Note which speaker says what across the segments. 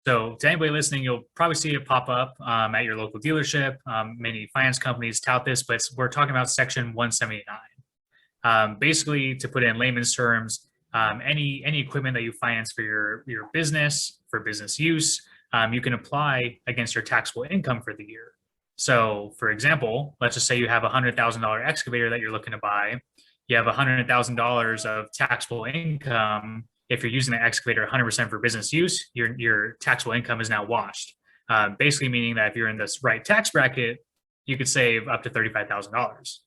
Speaker 1: So, to anybody listening, you'll probably see it pop up at your local dealership. Many finance companies tout this, but we're talking about Section 179. Basically, to put it in layman's terms, any equipment that you finance for your business for business use, you can apply against your taxable income for the year. So, for example, let's just say you have a $100,000 excavator that you're looking to buy. You have $100,000 of taxable income. If you're using the excavator 100% for business use, your taxable income is now washed. Basically, meaning that if you're in this right tax bracket, you could save up to $35,000.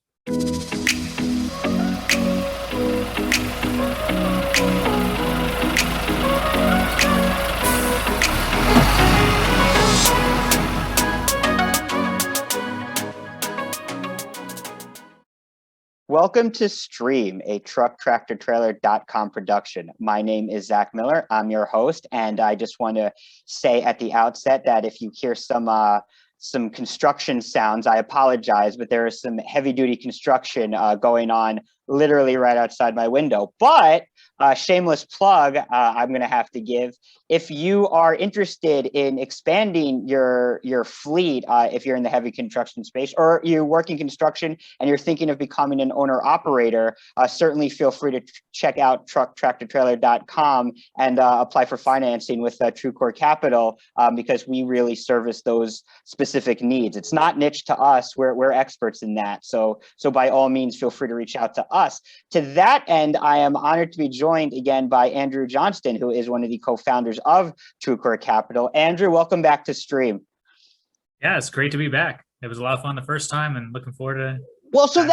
Speaker 2: Welcome to Stream, a trucktractortrailer.com production. My name is Zach Miller. I'm your host, and I just want to say at the outset that if you hear some construction sounds, I apologize, but there is some heavy-duty construction going on literally right outside my window. But shameless plug I'm going to have to give. If you are interested in expanding your fleet, if you're in the heavy construction space or you work in construction and you're thinking of becoming an owner-operator, certainly feel free to check out trucktractortrailer.com and apply for financing with TrueCore Capital because we really service those specific needs. It's not niche to us. We're experts in that. So by all means, feel free to reach out to us. To that end, I am honored to be joined again by Andrew Johnston, who is one of the co-founders of TrueCore Capital. Andrew, welcome back to Stream.
Speaker 1: Yeah, it's great to be back. It was a lot of fun the first time, and looking forward to.
Speaker 2: Well, so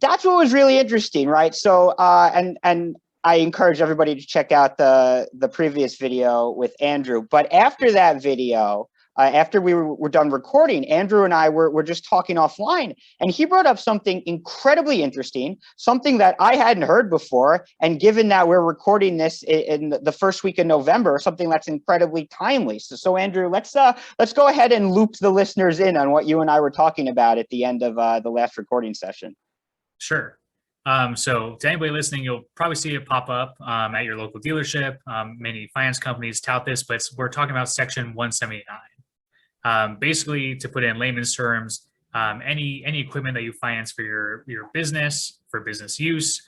Speaker 2: that's what was really interesting, right? So, and I encourage everybody to check out the previous video with Andrew. But after that video, after we were done recording, Andrew and I were just talking offline, and he brought up something incredibly interesting, something that I hadn't heard before. And given that we're recording this in the first week of November, something that's incredibly timely. So Andrew, let's go ahead and loop the listeners in on what you and I were talking about at the end of the last recording session.
Speaker 1: Sure. So to anybody listening, you'll probably see it pop up at your local dealership. Many finance companies tout this, but we're talking about Section 179. Basically, to put it in layman's terms, any equipment that you finance for your business for business use,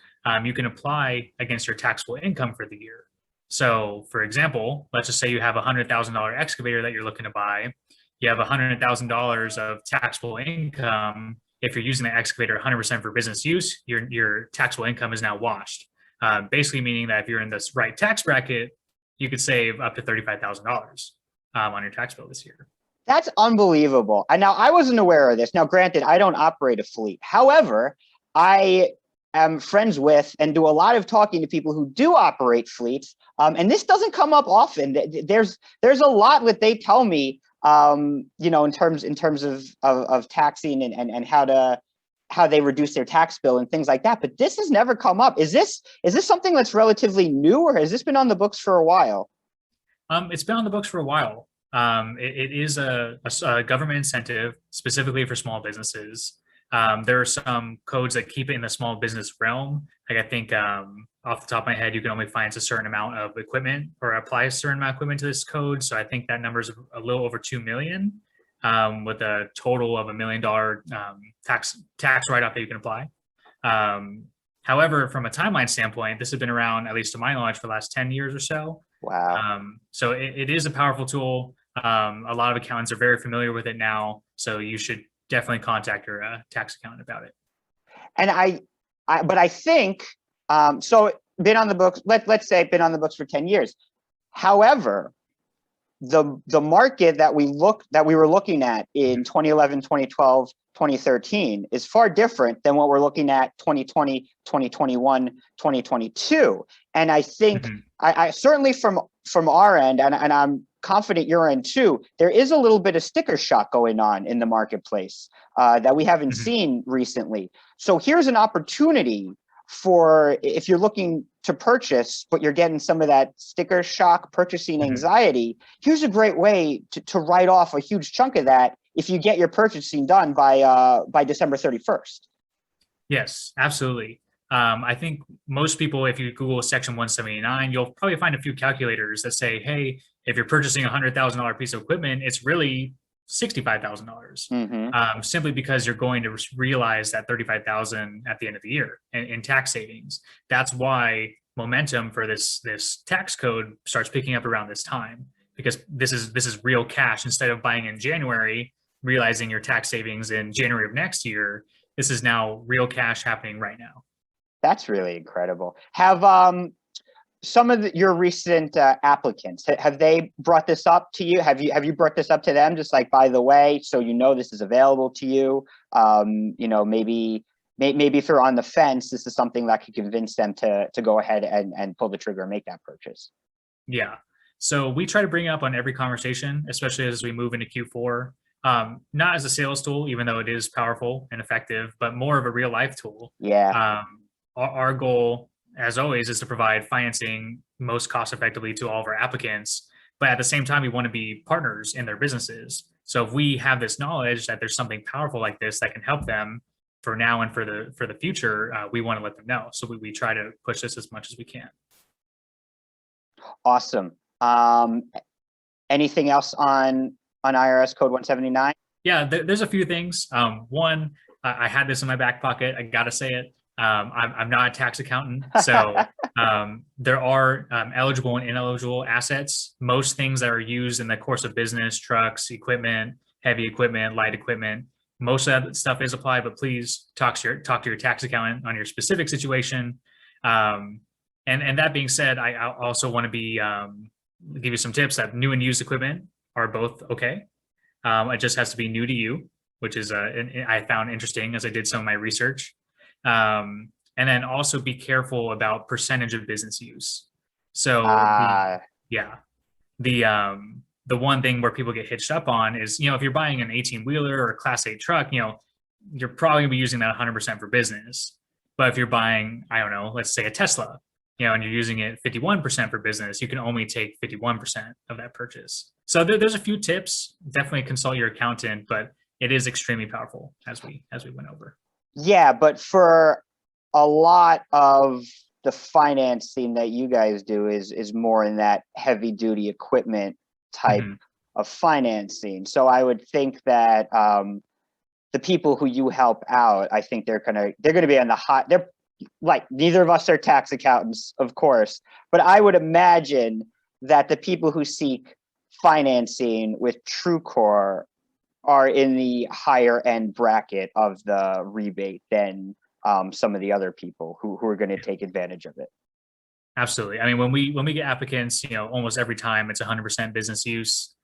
Speaker 1: you can apply against your taxable income for the year. So, for example, let's just say you have a $100,000 excavator that you're looking to buy. You have $100,000 of taxable income. If you're using the excavator 100% for business use, your taxable income is now washed. Basically, meaning that if you're in this right tax bracket, you could save up to $35,000 on your tax bill this year.
Speaker 2: That's unbelievable. And now I wasn't aware of this. Now, granted, I don't operate a fleet. However, I am friends with and do a lot of talking to people who do operate fleets. And this doesn't come up often. There's a lot that they tell me, in terms of taxing and how they reduce their tax bill and things like that. But this has never come up. Is this something that's relatively new, or has this been on the books for a while?
Speaker 1: It's been on the books for a while. It is a government incentive specifically for small businesses. There are some codes that keep it in the small business realm. Like I think off the top of my head, you can only finance a certain amount of equipment or apply a certain amount of equipment to this code. So I think that number is a little over 2 million with a total of $1 million tax write-off that you can apply. However, from a timeline standpoint, this has been around, at least to my knowledge, for the last 10 years or so.
Speaker 2: Wow.
Speaker 1: So it is a powerful tool. A lot of accountants are very familiar with it now, so you should definitely contact your tax accountant about it.
Speaker 2: And I think so. Been on the books. Let's say been on the books for 10 years. However, the market that we were looking at in 2011, 2012, 2013 is far different than what we're looking at 2020, 2021, 2022. And I think I certainly from our end, and I'm confident your end too, there is a little bit of sticker shock going on in the marketplace that we haven't seen recently. So here's an opportunity for if you're looking to purchase, but you're getting some of that sticker shock purchasing anxiety, here's a great way to write off a huge chunk of that if you get your purchasing done by December 31st.
Speaker 1: Yes, absolutely. I think most people, if you Google Section 179, you'll probably find a few calculators that say, hey, If you're purchasing $100,000 piece of equipment, it's really $65,000, simply because you're going to realize that 35,000 at the end of the year in tax savings. That's why momentum for this tax code starts picking up around this time, because this is real cash. Instead of buying in January, realizing your tax savings in January of next year, this is now real cash happening right now.
Speaker 2: That's really incredible. Have some of your recent applicants, have they brought this up to you? Have you brought this up to them? Just like, by the way, so this is available to you. Maybe if they're on the fence, this is something that could convince them to go ahead and pull the trigger and make that purchase.
Speaker 1: Yeah. So we try to bring it up on every conversation, especially as we move into Q4. Not as a sales tool, even though it is powerful and effective, but more of a real life tool.
Speaker 2: Yeah.
Speaker 1: Our goal, as always, is to provide financing most cost effectively to all of our applicants. But at the same time, we want to be partners in their businesses. So if we have this knowledge that there's something powerful like this that can help them for now and for the future, we want to let them know. So we try to push this as much as we can.
Speaker 2: Awesome. Anything else on IRS code 179?
Speaker 1: Yeah, there's a few things. One, I had this in my back pocket. I got to say it. I'm not a tax accountant, so there are eligible and ineligible assets. Most things that are used in the course of business, trucks, equipment, heavy equipment, light equipment, most of that stuff is applied, but please talk to your tax accountant on your specific situation. And that being said, I also want to give you some tips that new and used equipment are both okay. It just has to be new to you, which is I found interesting as I did some of my research. And then also be careful about percentage of business use. So the one thing where people get hitched up on is, if you're buying an 18-wheeler or a Class 8 truck, you're probably gonna be using that 100% for business. But if you're buying, I don't know, let's say a Tesla, and you're using it 51% for business, you can only take 51% of that purchase. So there's a few tips. Definitely consult your accountant, but it is extremely powerful as we went over.
Speaker 2: Yeah, but for a lot of the financing that you guys do is more in that heavy duty equipment type of financing. So I would think that the people who you help out, I think they're gonna be on the hot. They're like, neither of us are tax accountants, of course, but I would imagine that the people who seek financing with TrueCore are in the higher end bracket of the rebate than some of the other people who are going to take advantage of it.
Speaker 1: Absolutely. I mean, when we get applicants, almost every time it's 100% business use.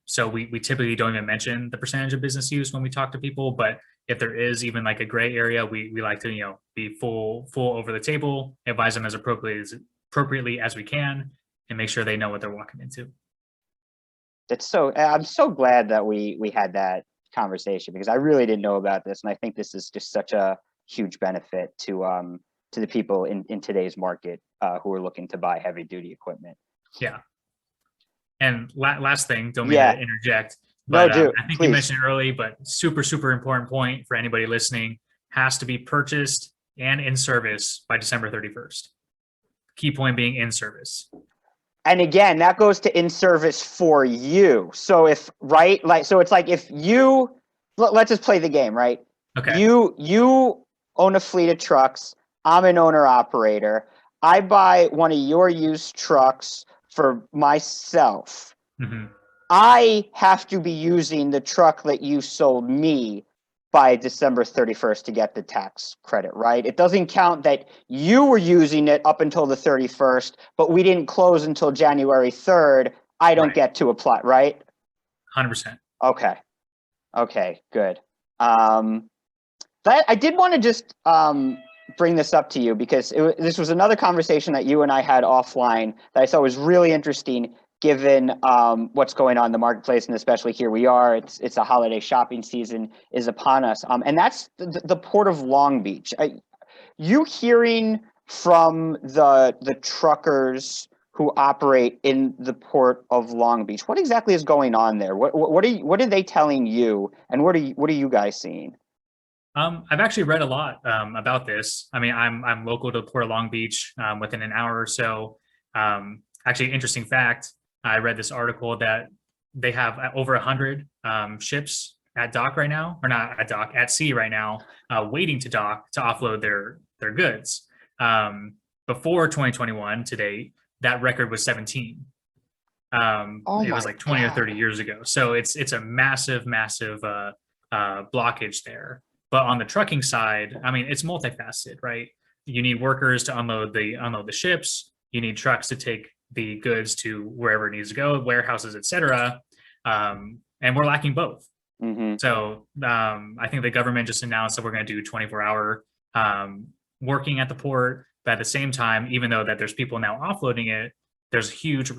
Speaker 1: So we typically don't even mention the percentage of business use when we talk to people, but if there is even like a gray area, we like to, be full over the table, advise them as appropriately as we can, and make sure they know what they're walking into.
Speaker 2: I'm so glad that we had that conversation, because I really didn't know about this, and I think this is just such a huge benefit to the people in today's market who are looking to buy heavy duty equipment.
Speaker 1: Yeah. And last thing, don't mean to interject,
Speaker 2: but
Speaker 1: I think please. You mentioned it early, but super important point for anybody listening: has to be purchased and in service by December 31st. Key point being in service.
Speaker 2: And again, that goes to in service for you. So it's like if you, let's just play the game, right?
Speaker 1: Okay.
Speaker 2: You own a fleet of trucks. I'm an owner operator. I buy one of your used trucks for myself. I have to be using the truck that you sold me by December 31st to get the tax credit, right? It doesn't count that you were using it up until the 31st, but we didn't close until January 3rd. I don't get to apply, right?
Speaker 1: 100%.
Speaker 2: Okay, good. I did want to just bring this up to you, because this was another conversation that you and I had offline that I thought was really interesting, given what's going on in the marketplace, and especially here we are. It's a holiday shopping season is upon us, and that's the Port of Long Beach. You hearing from the truckers who operate in the Port of Long Beach? What exactly is going on there? What are they telling you, and what are you guys seeing?
Speaker 1: I've actually read a lot about this. I mean, I'm local to Port of Long Beach, within an hour or so. Actually, interesting fact. I read this article that they have over 100 ships at dock right now, or not at dock, at sea right now, waiting to dock to offload their goods. Before 2021 to date, that record was 17.
Speaker 2: Oh
Speaker 1: It was
Speaker 2: my
Speaker 1: like 20 or
Speaker 2: God.
Speaker 1: 30 years ago. So it's a massive, massive blockage there. But on the trucking side, I mean, it's multifaceted, right? You need workers to unload the ships. You need trucks to take the goods to wherever it needs to go, warehouses, etc. And we're lacking both.
Speaker 2: Hmm.
Speaker 1: So I think the government just announced that we're going to do 24-hour working at the port. But at the same time, even though that there's people now offloading it, there's huge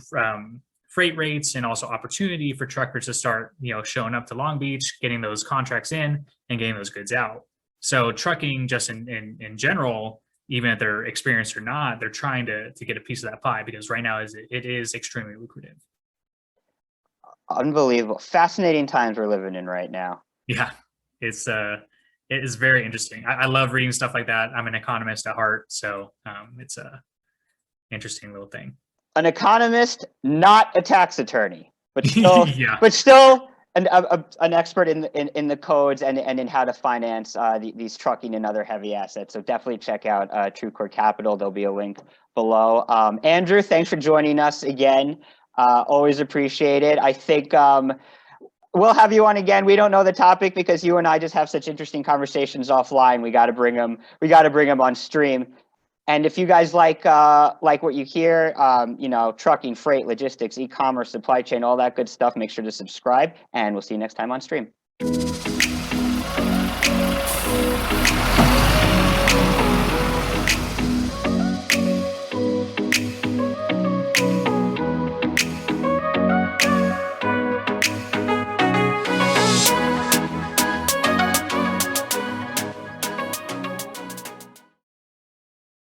Speaker 1: freight rates and also opportunity for truckers to start, showing up to Long Beach, getting those contracts in and getting those goods out. So trucking just in general, even if they're experienced or not, they're trying to get a piece of that pie because right now it is extremely lucrative.
Speaker 2: Unbelievable. Fascinating times we're living in right now.
Speaker 1: Yeah, it's it is very interesting. I love reading stuff like that. I'm an economist at heart, so it's a interesting little thing.
Speaker 2: An economist, not a tax attorney, but still,
Speaker 1: Yeah,
Speaker 2: but still an expert in the codes and in how to finance these trucking and other heavy assets. So definitely check out TrueCore Capital. There'll be a link below. Andrew, thanks for joining us again. Always appreciate it. I think we'll have you on again. We don't know the topic because you and I just have such interesting conversations offline. We got to bring them. We got to bring them on stream. And if you guys like what you hear, trucking, freight, logistics, e-commerce, supply chain, all that good stuff, make sure to subscribe. And we'll see you next time on stream.